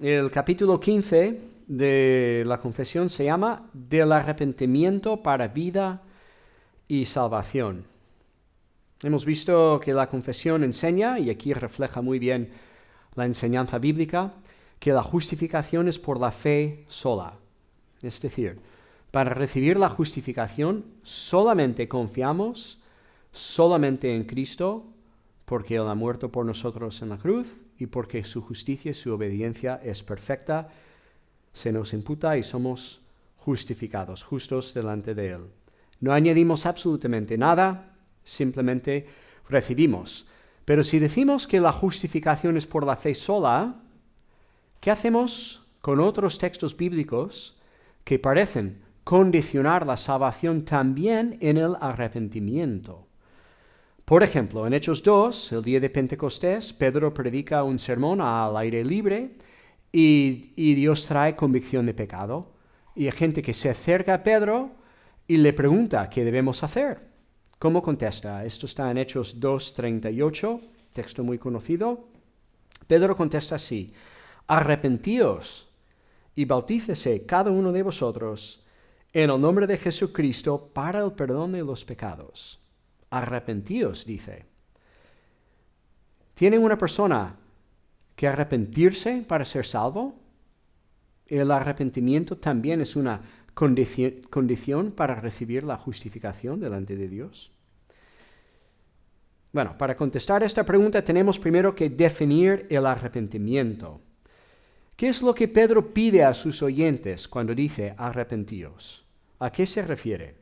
el capítulo 15 de la confesión se llama Del arrepentimiento para vida y salvación. Hemos visto que la confesión enseña, y aquí refleja muy bien la enseñanza bíblica, que la justificación es por la fe sola. Es decir, para recibir la justificación solamente confiamos solamente en Cristo, porque Él ha muerto por nosotros en la cruz y porque su justicia y su obediencia es perfecta, se nos imputa y somos justificados, justos delante de Él. No añadimos absolutamente nada, simplemente recibimos. Pero si decimos que la justificación es por la fe sola, ¿qué hacemos con otros textos bíblicos que parecen condicionar la salvación también en el arrepentimiento? Por ejemplo, en Hechos 2, el día de Pentecostés, Pedro predica un sermón al aire libre y Dios trae convicción de pecado. Y hay gente que se acerca a Pedro y le pregunta qué debemos hacer. ¿Cómo contesta? Esto está en Hechos 2:38, texto muy conocido. Pedro contesta así: arrepentíos y bautícese cada uno de vosotros en el nombre de Jesucristo para el perdón de los pecados. Arrepentíos, dice. ¿Tiene una persona que arrepentirse para ser salvo? El arrepentimiento también es una condición para recibir la justificación delante de Dios. Bueno, para contestar esta pregunta tenemos primero que definir el arrepentimiento. ¿Qué es lo que Pedro pide a sus oyentes cuando dice arrepentíos? ¿A qué se refiere?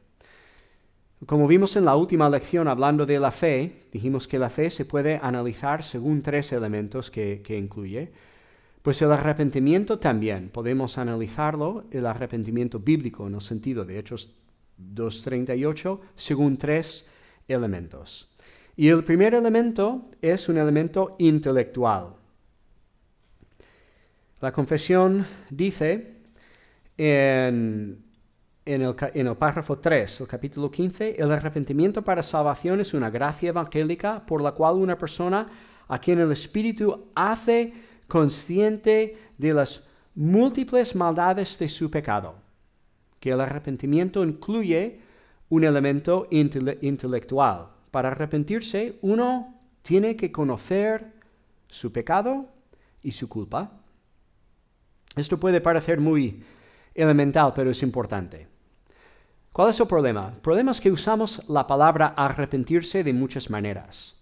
Como vimos en la última lección hablando de la fe, dijimos que la fe se puede analizar según 3 elementos que incluye. Pues el arrepentimiento también, podemos analizarlo, el arrepentimiento bíblico en el sentido de Hechos 2:38, según 3 elementos. Y el primer elemento es un elemento intelectual. La confesión dice en el párrafo 3, el capítulo 15, el arrepentimiento para salvación es una gracia evangélica por la cual una persona a quien el Espíritu hace consciente de las múltiples maldades de su pecado. Que el arrepentimiento incluye un elemento intelectual. Para arrepentirse, uno tiene que conocer su pecado y su culpa. Esto puede parecer muy elemental, pero es importante. ¿Cuál es el problema? El problema es que usamos la palabra arrepentirse de muchas maneras.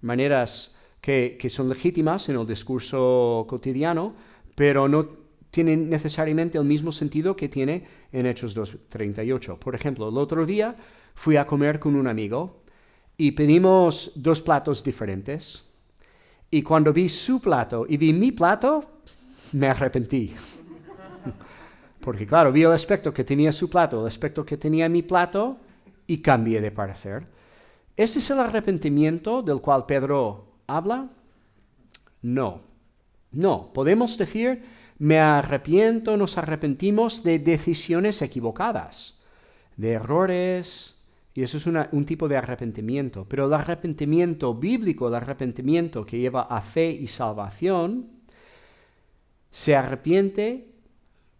Maneras que son legítimas en el discurso cotidiano, pero no tienen necesariamente el mismo sentido que tiene en Hechos 2:38. Por ejemplo, el otro día fui a comer con un amigo y pedimos 2 platos diferentes. Y cuando vi su plato y vi mi plato, me arrepentí. Porque claro, vi el aspecto que tenía su plato, el aspecto que tenía mi plato, y cambié de parecer. ¿Este es el arrepentimiento del cual Pedro habla? No. Podemos decir, me arrepiento, nos arrepentimos de decisiones equivocadas, de errores, y eso es un tipo de arrepentimiento. Pero el arrepentimiento bíblico, el arrepentimiento que lleva a fe y salvación, se arrepiente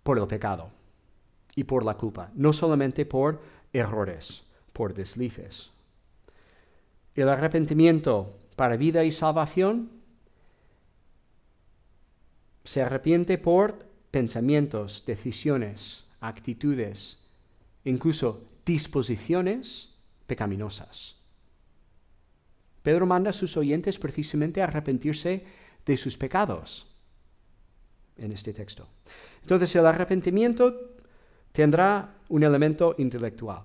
por el pecado y por la culpa, no solamente por errores, por deslices. El arrepentimiento para vida y salvación se arrepiente por pensamientos, decisiones, actitudes, incluso disposiciones pecaminosas. Pedro manda a sus oyentes precisamente a arrepentirse de sus pecados en este texto. Entonces el arrepentimiento tendrá un elemento intelectual.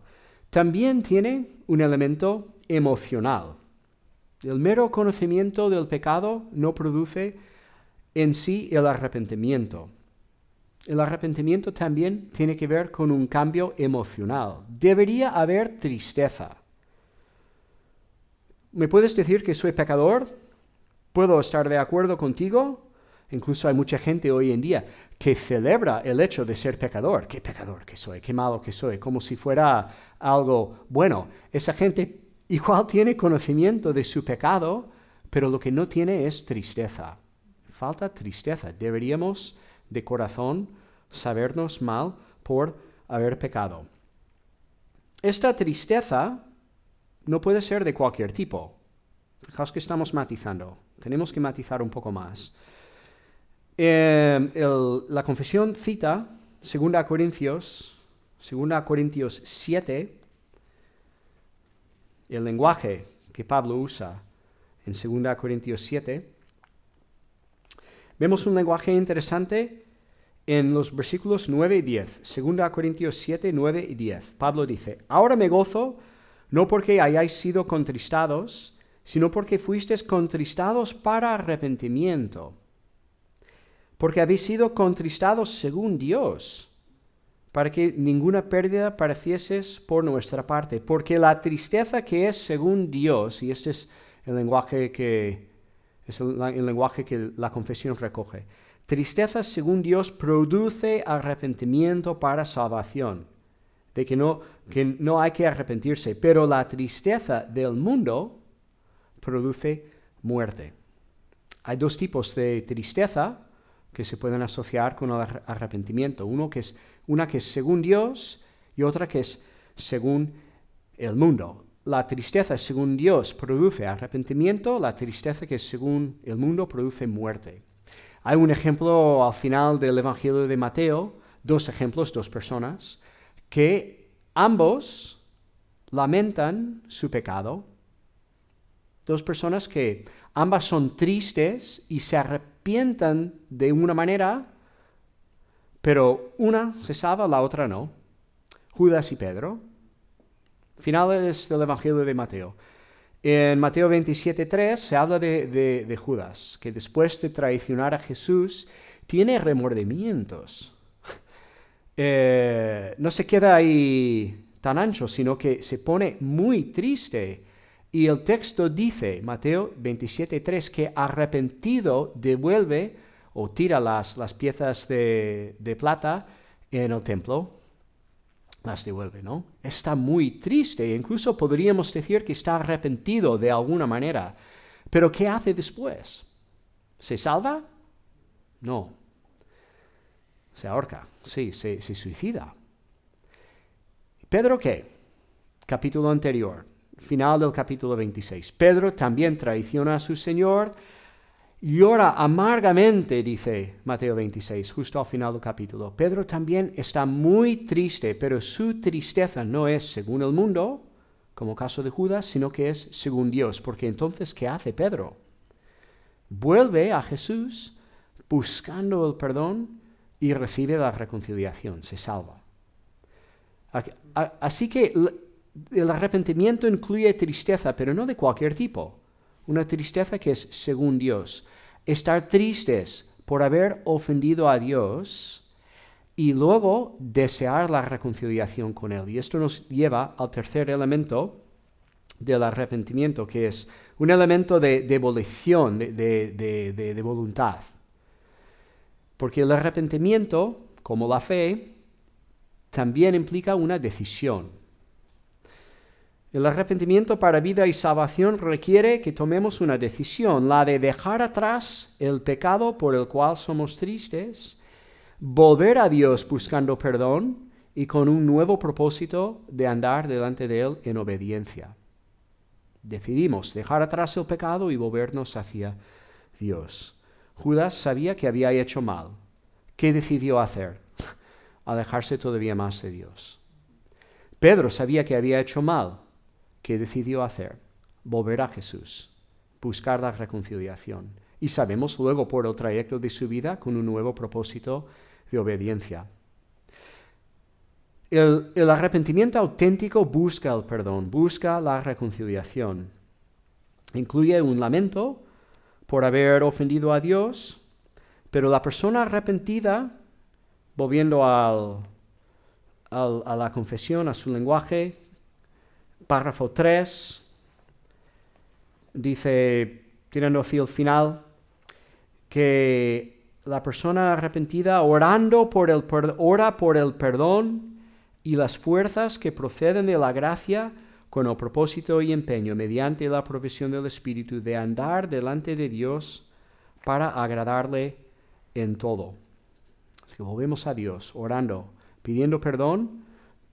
También tiene un elemento emocional. El mero conocimiento del pecado no produce en sí el arrepentimiento. El arrepentimiento también tiene que ver con un cambio emocional. Debería haber tristeza. ¿Me puedes decir que soy pecador? ¿Puedo estar de acuerdo contigo? Incluso hay mucha gente hoy en día que celebra el hecho de ser pecador. ¿Qué pecador que soy? ¿Qué malo que soy? Como si fuera algo bueno. Esa gente igual tiene conocimiento de su pecado, pero lo que no tiene es tristeza. Falta tristeza. Deberíamos de corazón sabernos mal por haber pecado. Esta tristeza no puede ser de cualquier tipo. Fijaos que estamos matizando. Tenemos que matizar un poco más. La confesión cita 2 Corintios 7, el lenguaje que Pablo usa en 2 Corintios 7. Vemos un lenguaje interesante en los versículos 9 y 10. 2 Corintios 7, 9 y 10. Pablo dice: ahora me gozo, no porque hayáis sido contristados, sino porque fuisteis contristados para arrepentimiento. Porque habéis sido contristados según Dios, para que ninguna pérdida pareciese por nuestra parte. Porque la tristeza que es según Dios, y este es el lenguaje que la confesión recoge, tristeza según Dios produce arrepentimiento para salvación, de que no hay que arrepentirse, pero la tristeza del mundo produce muerte. Hay dos tipos de tristeza que se pueden asociar con el arrepentimiento. Una que es según Dios y otra que es según el mundo. La tristeza según Dios produce arrepentimiento, la tristeza que es según el mundo produce muerte. Hay un ejemplo al final del Evangelio de Mateo, dos ejemplos, dos personas, que ambos lamentan su pecado. Dos personas que ambas son tristes y se arrepientan de una manera, pero una se salva, la otra no. Judas y Pedro. Finales del Evangelio de Mateo. En Mateo 27:3 se habla de Judas, que después de traicionar a Jesús tiene remordimientos. No se queda ahí tan ancho, sino que se pone muy triste. Y el texto dice, Mateo 27:3, que arrepentido devuelve o tira las piezas de plata en el templo. Las devuelve, ¿no? Está muy triste, incluso podríamos decir que está arrepentido de alguna manera. Pero ¿qué hace después? ¿Se salva? No. Se ahorca, sí, se suicida. ¿Pedro qué? Capítulo anterior, final del capítulo 26. Pedro también traiciona a su Señor, llora amargamente, dice Mateo 26, justo al final del capítulo. Pedro también está muy triste, pero su tristeza no es según el mundo, como caso de Judas, sino que es según Dios. Porque entonces, ¿qué hace Pedro? Vuelve a Jesús buscando el perdón y recibe la reconciliación, se salva. Así que el arrepentimiento incluye tristeza, pero no de cualquier tipo. Una tristeza que es según Dios. Estar tristes por haber ofendido a Dios y luego desear la reconciliación con Él. Y esto nos lleva al tercer elemento del arrepentimiento, que es un elemento de evolución, de voluntad. Porque el arrepentimiento, como la fe, también implica una decisión. El arrepentimiento para vida y salvación requiere que tomemos una decisión, la de dejar atrás el pecado por el cual somos tristes, volver a Dios buscando perdón y con un nuevo propósito de andar delante de Él en obediencia. Decidimos dejar atrás el pecado y volvernos hacia Dios. Judas sabía que había hecho mal. ¿Qué decidió hacer? Alejarse todavía más de Dios. Pedro sabía que había hecho mal. ¿Qué decidió hacer? Volver a Jesús, buscar la reconciliación. Y sabemos luego por el trayecto de su vida con un nuevo propósito de obediencia. El arrepentimiento auténtico busca el perdón, busca la reconciliación. Incluye un lamento por haber ofendido a Dios, pero la persona arrepentida, volviendo a la confesión, a su lenguaje, párrafo 3, dice, tirando hacia el final, que la persona arrepentida ora por el perdón y las fuerzas que proceden de la gracia con el propósito y empeño, mediante la provisión del Espíritu, de andar delante de Dios para agradarle en todo. que volvemos a Dios orando, pidiendo perdón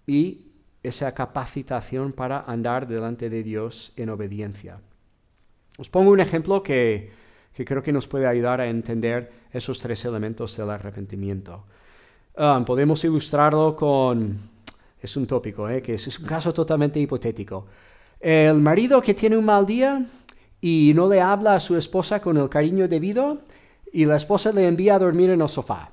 y esa capacitación para andar delante de Dios en obediencia. Os pongo un ejemplo que creo que nos puede ayudar a entender esos tres elementos del arrepentimiento. Podemos ilustrarlo con, es un tópico, que es un caso totalmente hipotético. El marido que tiene un mal día y no le habla a su esposa con el cariño debido y la esposa le envía a dormir en el sofá.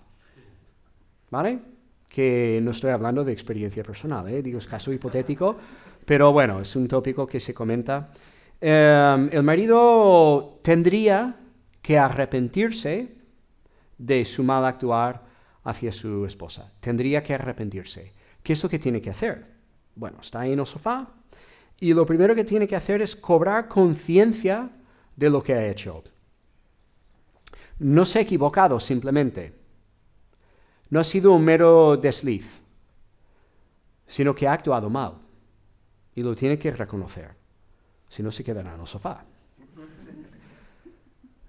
¿Vale? Que no estoy hablando de experiencia personal, digo, es caso hipotético, pero bueno, es un tópico que se comenta. El marido tendría que arrepentirse de su mal actuar hacia su esposa. Tendría que arrepentirse. ¿Qué es lo que tiene que hacer? Bueno, está ahí en el sofá y lo primero que tiene que hacer es cobrar conciencia de lo que ha hecho. No se ha equivocado simplemente. No ha sido un mero desliz, sino que ha actuado mal y lo tiene que reconocer. Si no, se quedará en el sofá.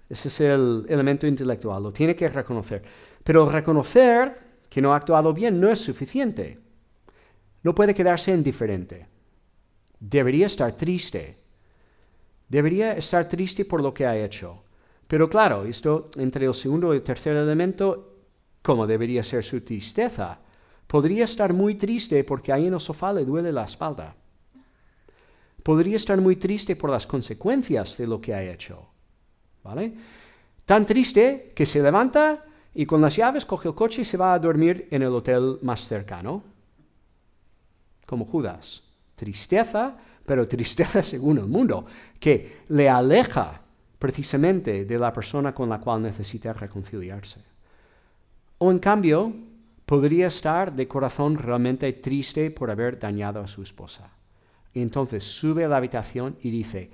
Ese es el elemento intelectual, lo tiene que reconocer. Pero reconocer que no ha actuado bien no es suficiente. No puede quedarse indiferente. Debería estar triste. Debería estar triste por lo que ha hecho. Pero claro, esto entre el segundo y el tercer elemento, ¿cómo debería ser su tristeza? Podría estar muy triste porque ahí en el sofá le duele la espalda. Podría estar muy triste por las consecuencias de lo que ha hecho. ¿Vale? Tan triste que se levanta y con las llaves coge el coche y se va a dormir en el hotel más cercano. Como Judas. Tristeza, pero tristeza según el mundo, que le aleja precisamente de la persona con la cual necesita reconciliarse. O en cambio, podría estar de corazón realmente triste por haber dañado a su esposa. Y entonces sube a la habitación y dice,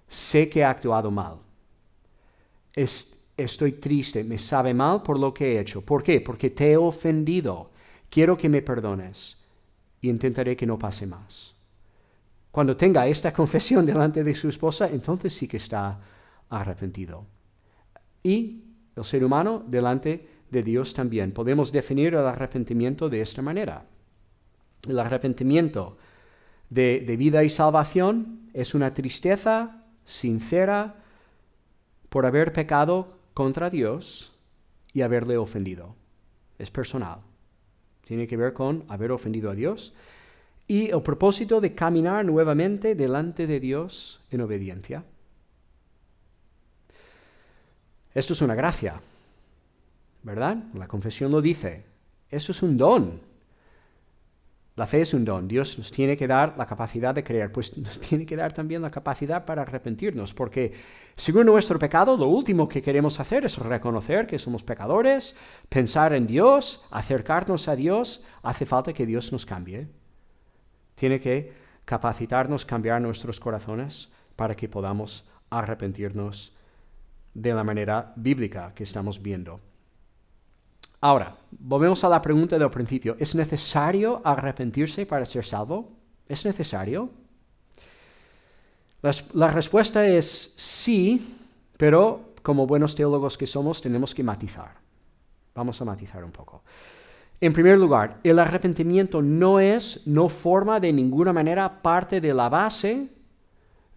sé que he actuado mal. Estoy triste, me sabe mal por lo que he hecho. ¿Por qué? Porque te he ofendido. Quiero que me perdones y intentaré que no pase más. Cuando tenga esta confesión delante de su esposa, entonces sí que está arrepentido. Y el ser humano delante de Dios también. Podemos definir el arrepentimiento de esta manera. El arrepentimiento de vida y salvación es una tristeza sincera por haber pecado contra Dios y haberle ofendido. Es personal. Tiene que ver con haber ofendido a Dios y el propósito de caminar nuevamente delante de Dios en obediencia. Esto es una gracia, ¿verdad? La confesión lo dice. Eso es un don. La fe es un don. Dios nos tiene que dar la capacidad de creer, pues nos tiene que dar también la capacidad para arrepentirnos, porque según nuestro pecado, lo último que queremos hacer es reconocer que somos pecadores, pensar en Dios, acercarnos a Dios. Hace falta que Dios nos cambie. Tiene que capacitarnos, cambiar nuestros corazones para que podamos arrepentirnos de la manera bíblica que estamos viendo. Ahora, volvemos a la pregunta del principio. ¿Es necesario arrepentirse para ser salvo? ¿Es necesario? La respuesta es sí, pero como buenos teólogos que somos, tenemos que matizar. Vamos a matizar un poco. En primer lugar, el arrepentimiento no forma de ninguna manera parte de la base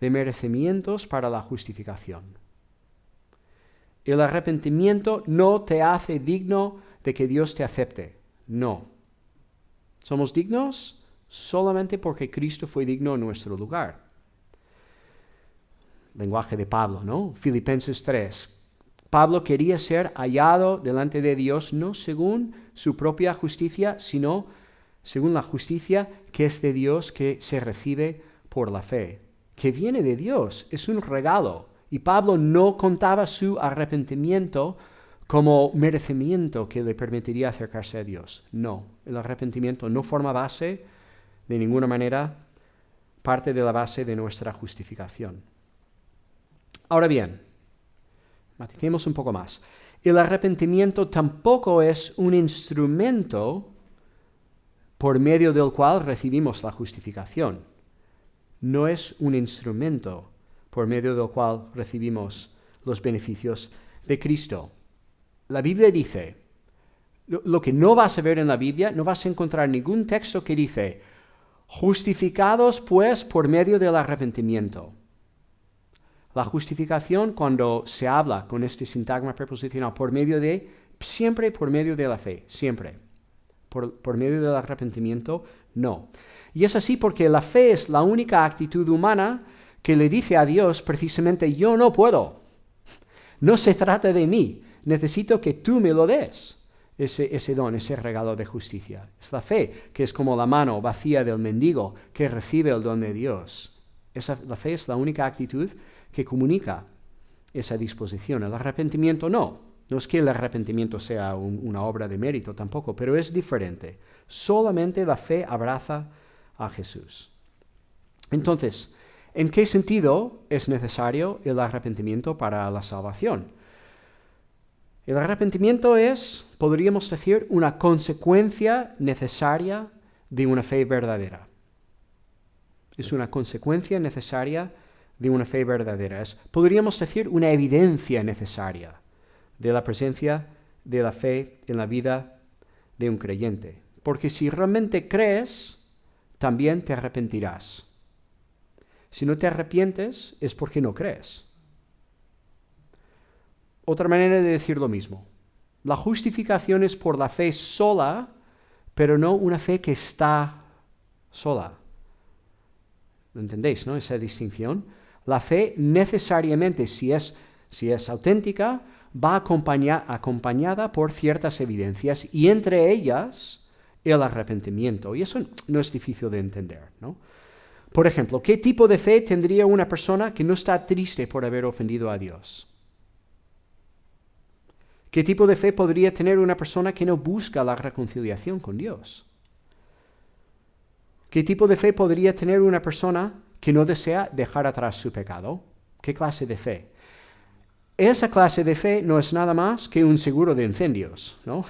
de merecimientos para la justificación. El arrepentimiento no te hace digno de que Dios te acepte. No. Somos dignos solamente porque Cristo fue digno en nuestro lugar. Lenguaje de Pablo, ¿no? Filipenses 3. Pablo quería ser hallado delante de Dios no según su propia justicia, sino según la justicia que es de Dios, que se recibe por la fe, que viene de Dios, es un regalo. Y Pablo no contaba su arrepentimiento como merecimiento que le permitiría acercarse a Dios. No, el arrepentimiento no forma base, de ninguna manera, parte de la base de nuestra justificación. Ahora bien, maticemos un poco más. El arrepentimiento tampoco es un instrumento por medio del cual recibimos la justificación. No es un instrumento por medio del cual recibimos los beneficios de Cristo. La Biblia dice, lo que no vas a ver en la Biblia, no vas a encontrar ningún texto que dice, justificados pues por medio del arrepentimiento. La justificación, cuando se habla con este sintagma preposicional, siempre por medio de la fe, siempre. Por medio del arrepentimiento, no. Y es así porque la fe es la única actitud humana que le dice a Dios precisamente, yo no puedo. No se trata de mí, necesito que tú me lo des. Ese don, ese regalo de justicia. Es la fe, que es como la mano vacía del mendigo que recibe el don de Dios. La fe es la única actitud que comunica esa disposición. El arrepentimiento no. No es que el arrepentimiento sea una obra de mérito tampoco, pero es diferente. Solamente la fe abraza a Jesús. Entonces, ¿en qué sentido es necesario el arrepentimiento para la salvación? El arrepentimiento es, podríamos decir, una consecuencia necesaria de una fe verdadera. Es una consecuencia necesaria de una fe verdadera. Podríamos decir, una evidencia necesaria de la presencia de la fe en la vida de un creyente. Porque si realmente crees, también te arrepentirás. Si no te arrepientes, es porque no crees. Otra manera de decir lo mismo. La justificación es por la fe sola, pero no una fe que está sola. ¿Lo entendéis, no? Esa distinción. La fe necesariamente, si es auténtica, va acompañada por ciertas evidencias y entre ellas el arrepentimiento. Y eso no es difícil de entender, ¿no? Por ejemplo, ¿qué tipo de fe tendría una persona que no está triste por haber ofendido a Dios? ¿Qué tipo de fe podría tener una persona que no busca la reconciliación con Dios? ¿Qué tipo de fe podría tener una persona que no desea dejar atrás su pecado? ¿Qué clase de fe? Esa clase de fe no es nada más que un seguro de incendios, ¿no?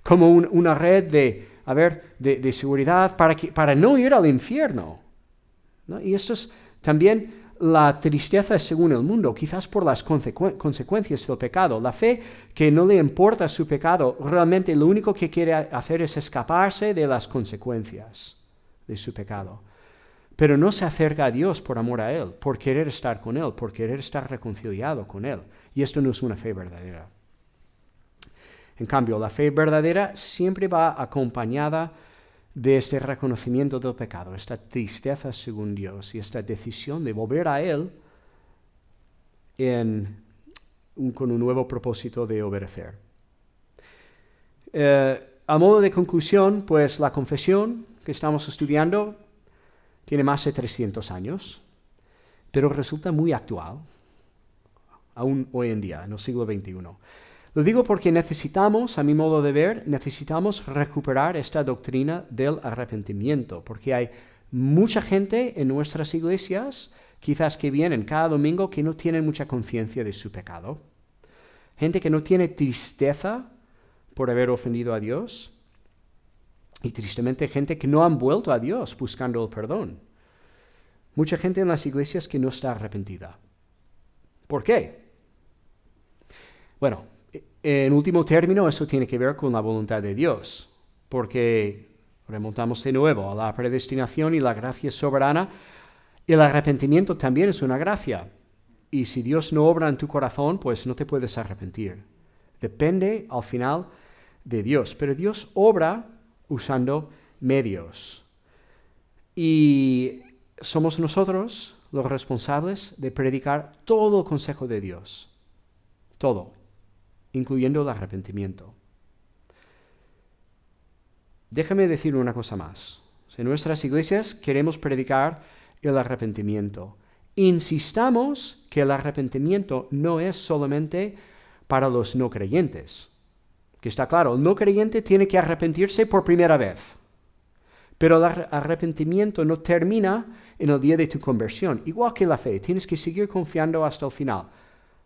Como una red de seguridad para no ir al infierno, ¿no? Y esto es también la tristeza según el mundo, quizás por las consecuencias del pecado. La fe que no le importa su pecado, realmente lo único que quiere hacer es escaparse de las consecuencias de su pecado. Pero no se acerca a Dios por amor a Él, por querer estar con Él, por querer estar reconciliado con Él. Y esto no es una fe verdadera. En cambio, la fe verdadera siempre va acompañada de este reconocimiento del pecado, esta tristeza según Dios y esta decisión de volver a Él con un nuevo propósito de obedecer. A modo de conclusión, pues la confesión que estamos estudiando tiene más de 300 años, pero resulta muy actual, aún hoy en día, en el siglo XXI. Lo digo porque necesitamos, a mi modo de ver, recuperar esta doctrina del arrepentimiento, porque hay mucha gente en nuestras iglesias, quizás que vienen cada domingo, que no tienen mucha conciencia de su pecado. Gente que no tiene tristeza por haber ofendido a Dios, y tristemente gente que no han vuelto a Dios buscando el perdón. Mucha gente en las iglesias que no está arrepentida. ¿Por qué? Bueno, en último término, eso tiene que ver con la voluntad de Dios, porque remontamos de nuevo a la predestinación y la gracia soberana. El arrepentimiento también es una gracia, y si Dios no obra en tu corazón, pues no te puedes arrepentir. Depende al final de Dios, pero Dios obra usando medios. Y somos nosotros los responsables de predicar todo el consejo de Dios, todo, incluyendo el arrepentimiento. Déjame decir una cosa más. En nuestras iglesias queremos predicar el arrepentimiento. Insistamos que el arrepentimiento no es solamente para los no creyentes. Que está claro, el no creyente tiene que arrepentirse por primera vez. Pero el arrepentimiento no termina en el día de tu conversión. Igual que la fe, tienes que seguir confiando hasta el final.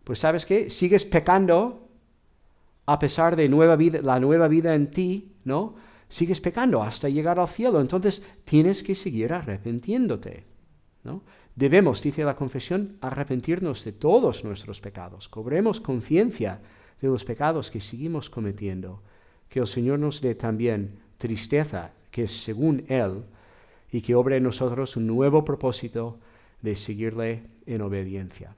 Pues ¿sabes qué? Sigues pecando a pesar de la nueva vida en ti, ¿no? Sigues pecando hasta llegar al cielo. Entonces tienes que seguir arrepintiéndote, ¿no? Debemos, dice la confesión, arrepentirnos de todos nuestros pecados. Cobremos conciencia de los pecados que seguimos cometiendo que el Señor nos dé también tristeza, que es según Él, y que obre en nosotros un nuevo propósito de seguirle en obediencia.